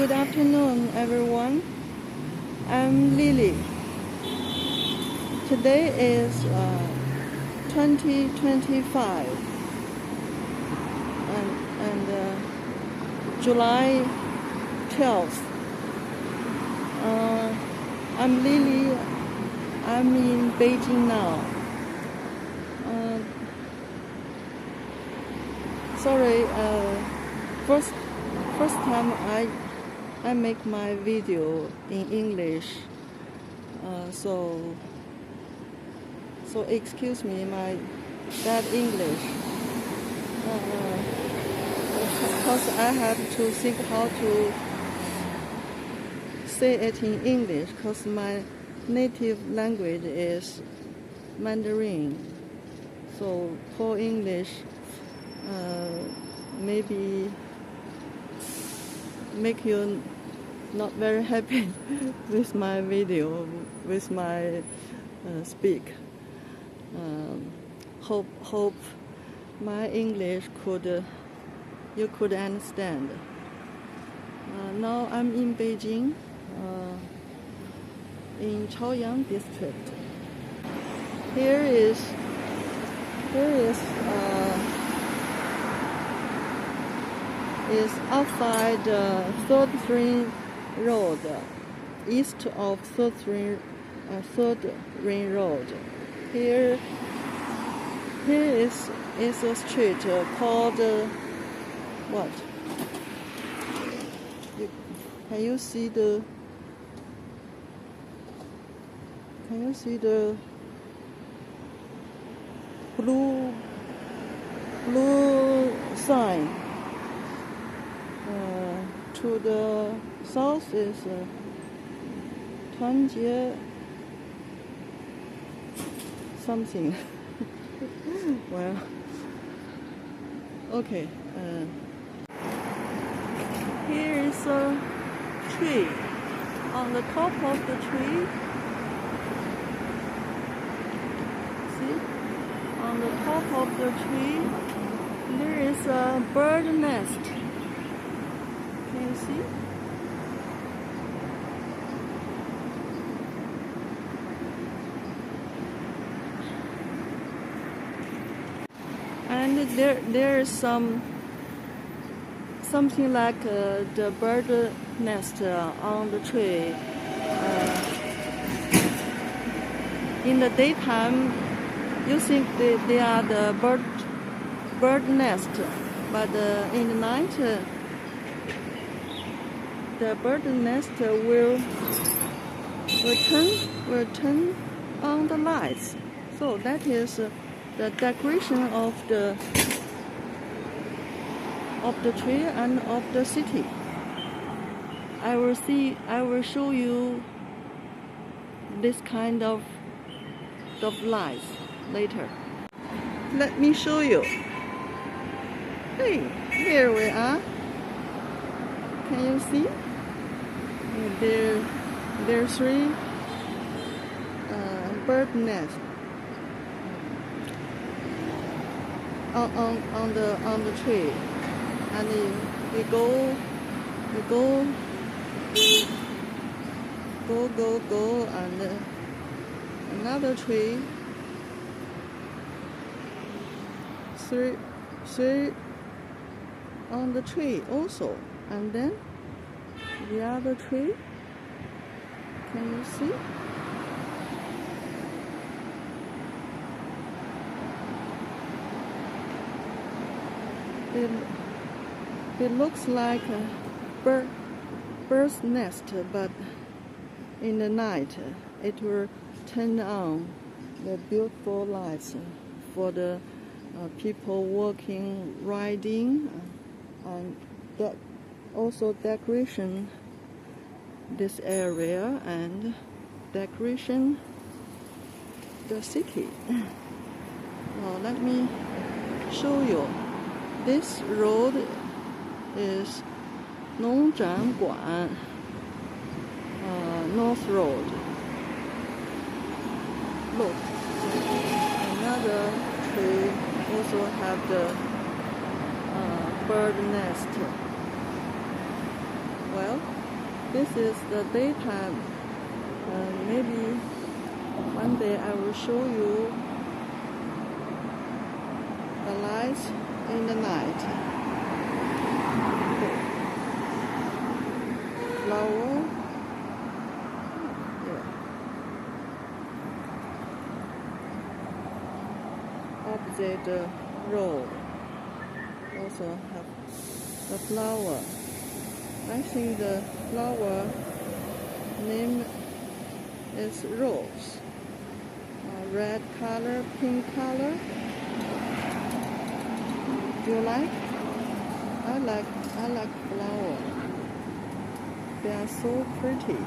Good afternoon, everyone. I'm Lily. Today is 2025 and July 12th. I'm Lily. I'm in Beijing now. Sorry, first time I make my video in English, so excuse me my bad English, because I have to think how to say it in English, because my native language is Mandarin. So for English, maybe make you not very happy with my video, with my speak. Hope my English you could understand. Now I'm in Beijing, in Chaoyang district. Here is outside 3rd Ring Road, east of 3rd Ring Road. Here is a street called what? Can you see the blue sign? To the south is 团结 something. Well, okay. Here is a tree. On the top of the tree, see? On the top of the tree, there is a bird nest. Can you see? And there is something like the bird nest on the tree. In the daytime, you think they are the bird nest, but in the night, the bird nest will turn on the lights. So that is the decoration of the tree and of the city. I will show you this kind of lights later. Let me show you. Hey, here we are. Can you see? There are 3 bird nests on the tree, and we go, and another tree, 3 on the tree also, and then the other tree. Can you see? It looks like a bird's nest, but in the night it will turn on the beautiful lights for the people walking, riding, and that also decoration this area and decoration the city. Well, let me show you. This road is 农展馆 North Road. Look, another tree also have the bird nest. Well, this is the daytime. Maybe one day I will show you the lights in the night. Okay. Flower. Yeah. Opposite the road also have the flower. I think the flower name is rose. Red color, pink color. Do you like? I like flower. They are so pretty.